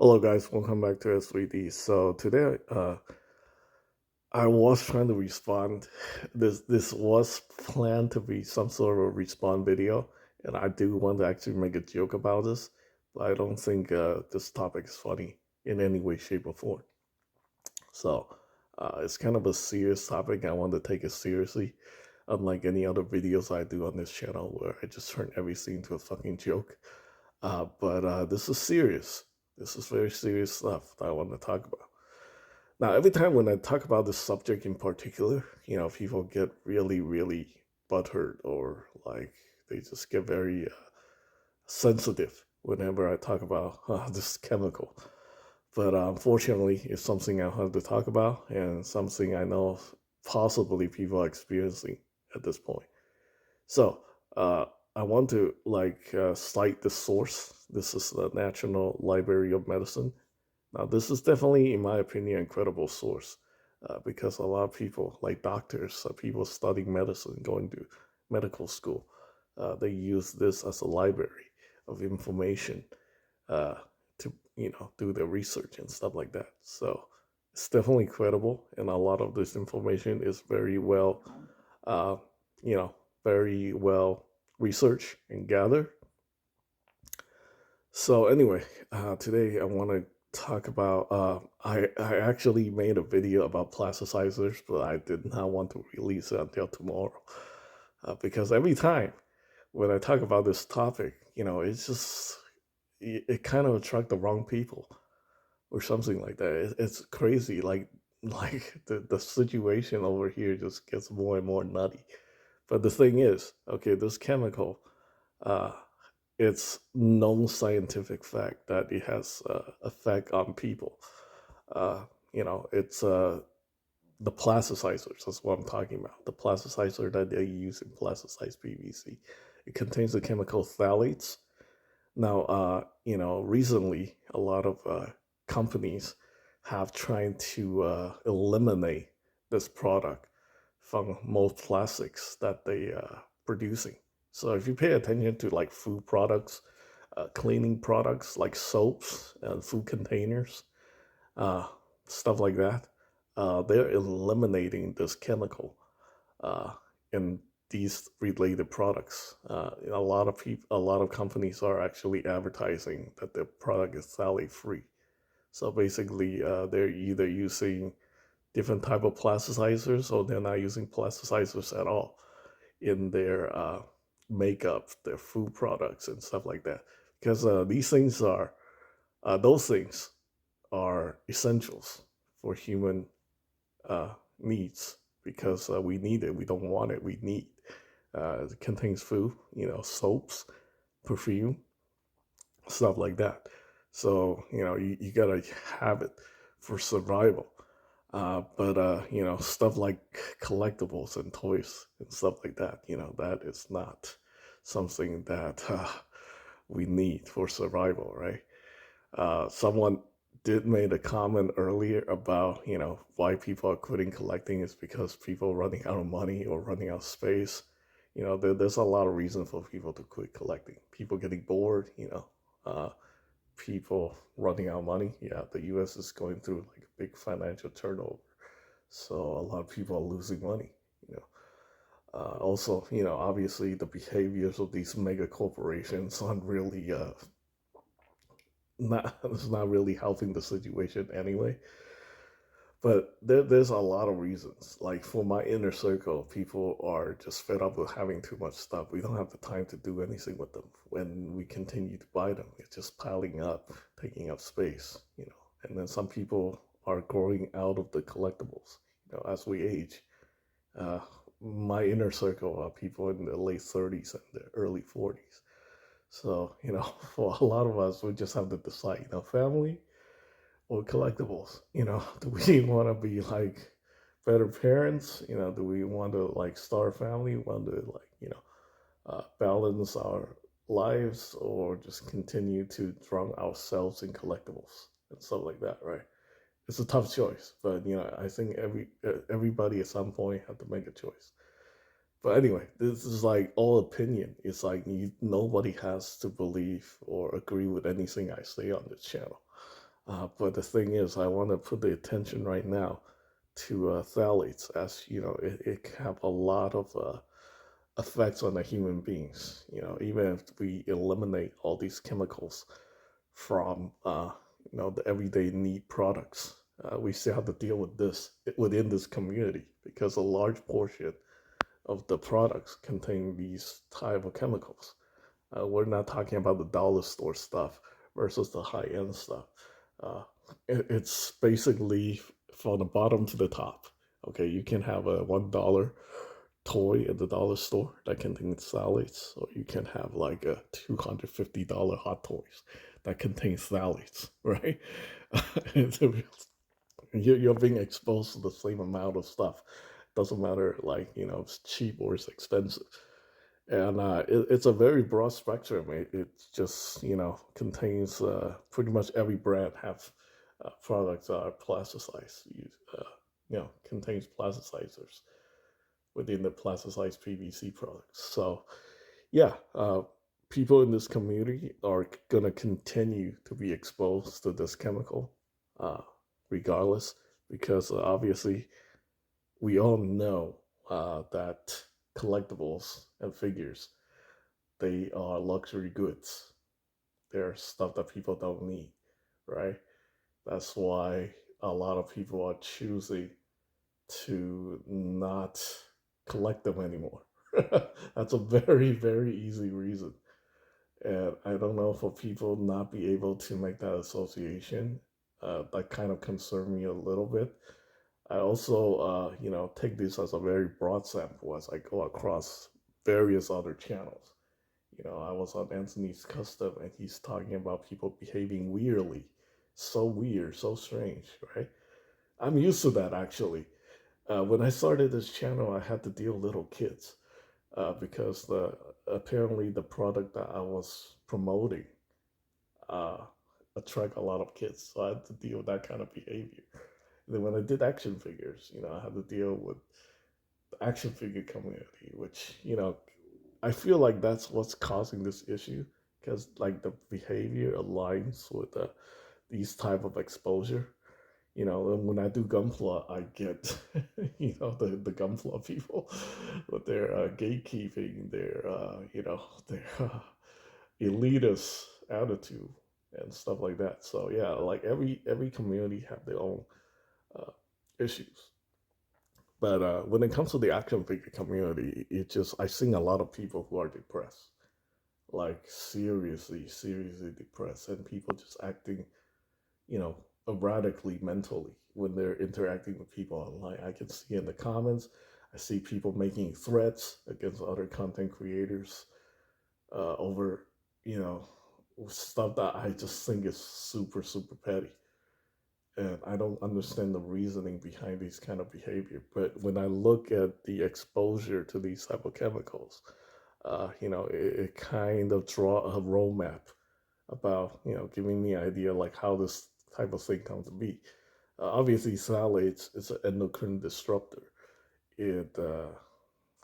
Hello guys, welcome back to S3D. So today I was trying to respond. This was planned to be some sort of respond video, and I do want to actually make a joke about this, but I don't think this topic is funny in any way, shape, or form. So it's kind of a serious topic. I want to take it seriously, unlike any other videos I do on this channel where I just turn everything into a fucking joke. But this is serious. This is very serious stuff that I want to talk about. Now, every time when I talk about this subject in particular, people get really, really butthurt or like they just get very sensitive whenever I talk about this chemical. But unfortunately, it's something I have to talk about and something I know possibly people are experiencing at this point. So I want to cite the source. This is the National Library of Medicine. Now, this is definitely, in my opinion, an incredible source because a lot of people, like doctors, people studying medicine, going to medical school, they use this as a library of information uh, to, do their research and stuff like that. So it's definitely credible, and a lot of this information is very well, uh, you know, very well researched and gathered. So anyway, today I want to talk about. I actually made a video about plasticizers, but I did not want to release it until tomorrow because every time when I talk about this topic, it's just it kind of attract the wrong people or something like that. It's crazy. Like the situation over here just gets more and more nutty. But the thing is, okay, this chemical. Uh, it's known scientific fact that it has effect on people. It's the plasticizers. That's what I'm talking about. The plasticizer that they use in plasticized PVC. It contains the chemical phthalates. Now, recently a lot of companies have tried to eliminate this product from most plastics that they producing. So if you pay attention to like food products, cleaning products like soaps and food containers, uh, stuff like that, they're eliminating this chemical uh, in these related products. A lot of companies are actually advertising that their product is phthalate free. So basically, they're either using different type of plasticizers or they're not using plasticizers at all in their makeup, their food products, and stuff like that. Because those things are essentials for human needs because we need it. We don't want it. We need. It contains food, soaps, perfume, stuff like that. So you gotta have it for survival. But stuff like collectibles and toys and stuff like that, that is not something that we need for survival, right? Someone did made a comment earlier about, why people are quitting collecting is because people running out of money or running out of space. There's a lot of reasons for people to quit collecting. People getting bored, uh, people running out of money. Yeah, the U.S. is going through like a big financial turnover, so a lot of people are losing money. You know, also, obviously the behaviors of these mega corporations aren't really not it's not really helping the situation anyway. But there's a lot of reasons. Like for my inner circle, people are just fed up with having too much stuff. We don't have the time to do anything with them. When we continue to buy them, it's just piling up, taking up space, And then some people are growing out of the collectibles, as we age. Uh, my inner circle are people in the late 30s and the early 40s. So, for a lot of us, we just have to decide, family or collectibles. Do we want to be like better parents? Do we want to like start a family? Want to balance our lives or just continue to drown ourselves in collectibles and stuff like that, right? It's a tough choice, but I think everybody at some point have to make a choice. But anyway, this is like all opinion. It's like nobody has to believe or agree with anything I say on this channel. But the thing is, I want to put the attention right now to phthalates, as you know, it can have a lot of effects on the human beings. You know, even if we eliminate all these chemicals from the everyday need products, we still have to deal with this within this community because a large portion of the products contain these type of chemicals. We're not talking about the dollar store stuff versus the high end stuff. Uh, it's basically from the bottom to the top. Okay, you can have a $1 toy at the dollar store that contains phthalates, or you can have like a $250 hot toys that contains phthalates, right? You're being exposed to the same amount of stuff. Doesn't matter, like, it's cheap or it's expensive. And it's a very broad spectrum. It just, contains pretty much every brand have products that are plasticized, contains plasticizers within the plasticized PVC products. So, yeah, people in this community are going to continue to be exposed to this chemical, uh, regardless, because obviously we all know that collectibles and figures, they are luxury goods. They're stuff that people don't need, right? That's why a lot of people are choosing to not collect them anymore. That's a very, very easy reason. And I don't know, for people not be able to make that association, that kind of concerned me a little bit. I also, take this as a very broad sample as I go across various other channels. I was on Anthony's Custom and he's talking about people behaving weirdly. So weird, so strange, right? I'm used to that actually. When I started this channel, I had to deal with little kids because apparently the product that I was promoting uh, attract a lot of kids. So I had to deal with that kind of behavior. And then when I did action figures, I had to deal with the action figure community, which, I feel like that's what's causing this issue because like the behavior aligns with these type of exposure. And when I do Gunpla, I get, the Gunpla people with their gatekeeping, their elitist attitude and stuff like that. So yeah, like every community have their own uh, issues. But when it comes to the action figure community, I've seen a lot of people who are depressed, like seriously, seriously depressed, and people just acting, you know, erratically mentally when they're interacting with people online. I can see in the comments, I see people making threats against other content creators over, you know, stuff that I just think is super, super petty. And I don't understand the reasoning behind these kind of behavior. But when I look at the exposure to these type of chemicals, it kind of draw a roadmap about, giving me an idea like how this type of thing comes to be. Obviously, phthalates is an endocrine disruptor. It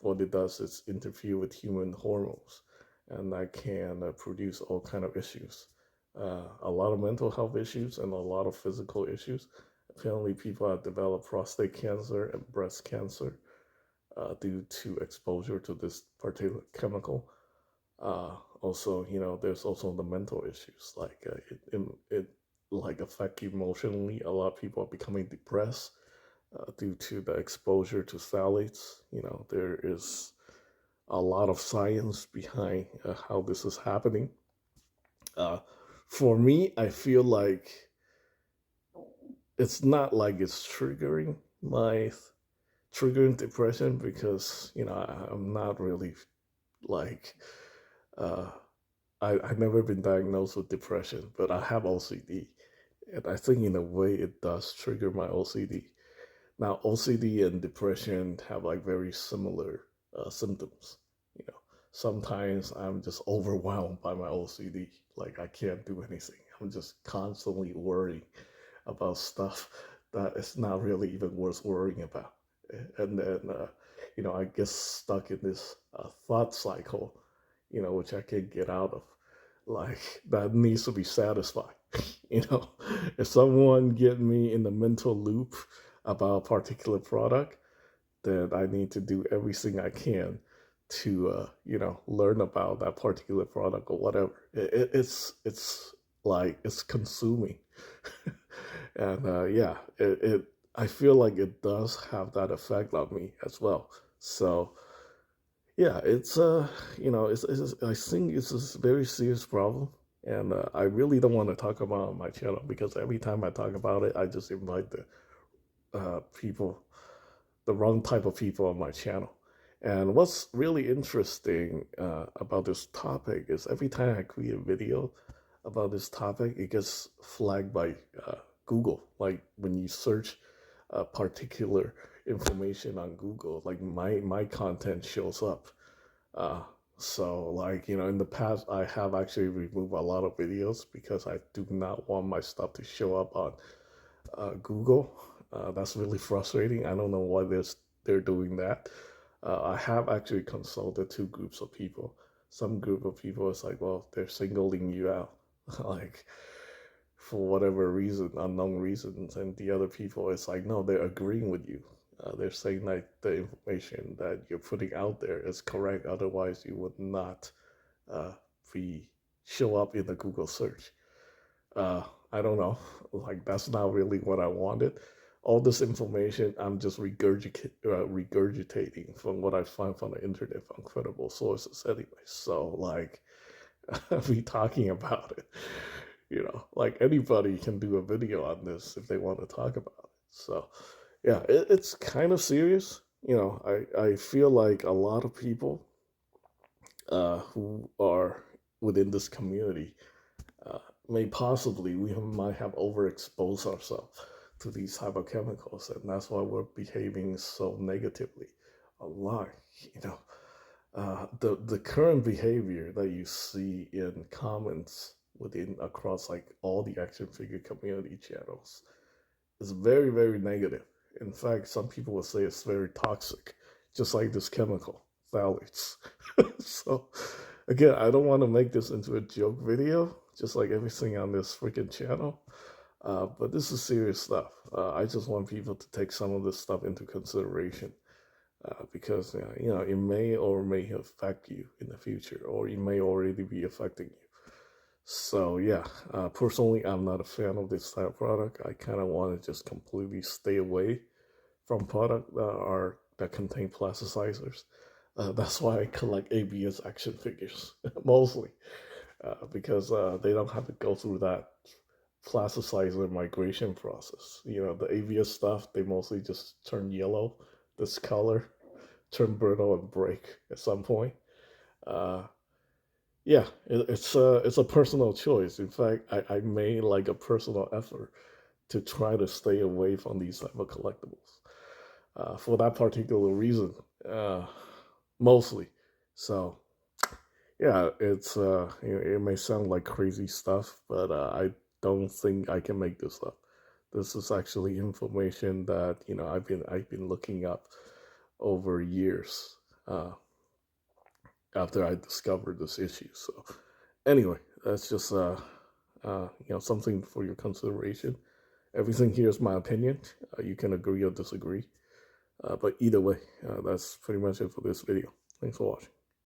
What it does is interfere with human hormones, and that can produce all kind of issues. A lot of mental health issues and a lot of physical issues. Apparently, people have developed prostate cancer and breast cancer due to exposure to this particular chemical. Also, there's also the mental issues, like it like affect emotionally. A lot of people are becoming depressed due to the exposure to phthalates. There is a lot of science behind how this is happening. Uh, for me, I feel like it's not like it's triggering depression because I'm not really like uh, I've never been diagnosed with depression, but I have OCD, and I think in a way it does trigger my OCD. Now, OCD and depression have like very similar symptoms. You know, Sometimes I'm just overwhelmed by my OCD. Like I can't do anything. I'm just constantly worrying about stuff that is not really even worth worrying about. And then, I get stuck in this thought cycle, which I can't get out of. Like that needs to be satisfied. You know, if someone get me in the mental loop about a particular product, then I need to do everything I can to learn about that particular product or whatever. It's like it's consuming, and yeah, it I feel like it does have that effect on me as well. So yeah, it's I think it's a very serious problem, and I really don't want to talk about it on my channel because every time I talk about it, I just invite the people, the wrong type of people on my channel. And what's really interesting about this topic is every time I create a video about this topic, it gets flagged by Google. Like when you search a particular information on Google, like my content shows up. Uh, so like, in the past, I have actually removed a lot of videos because I do not want my stuff to show up on Google. That's really frustrating. I don't know why they're doing that. I have actually consulted two groups of people. Some group of people is like, well, they're singling you out, like for whatever reason, unknown reasons, and the other people is like, no, they're agreeing with you. They're saying like the information that you're putting out there is correct. Otherwise, you would not uh, be show up in the Google search. Uh, I don't know. Like that's not really what I wanted. All this information I'm just regurgitating from what I find from the internet from credible sources anyway. So like, be talking about it. Like anybody can do a video on this if they want to talk about it. So yeah, it's kind of serious. I feel like a lot of people who are within this community uh, may possibly we might have overexposed ourselves to these type of chemicals, and that's why we're behaving so negatively online. You know, the current behavior that you see in comments within across like all the action figure community channels is very very negative. In fact, some people will say it's very toxic, just like this chemical phthalates. So again, I don't want to make this into a joke video, just like everything on this freaking channel. But this is serious stuff. I just want people to take some of this stuff into consideration because it may or may affect you in the future, or it may already be affecting you. So yeah, personally, I'm not a fan of this type of product. I kind of want to just completely stay away from product that contain plasticizers. That's why I collect ABS action figures mostly because they don't have to go through that plasticizer migration process. The ABS stuff, they mostly just turn yellow, discolor, turn brittle, and break at some point. Uh, yeah, it's a personal choice. In fact, I made like a personal effort to try to stay away from these type of collectibles for that particular reason, uh, mostly. So yeah, it may sound like crazy stuff, but I don't think I can make this up. This is actually information that I've been looking up over years after I discovered this issue. So anyway, that's just something for your consideration. Everything here is my opinion. You can agree or disagree, but either way, that's pretty much it for this video. Thanks for watching.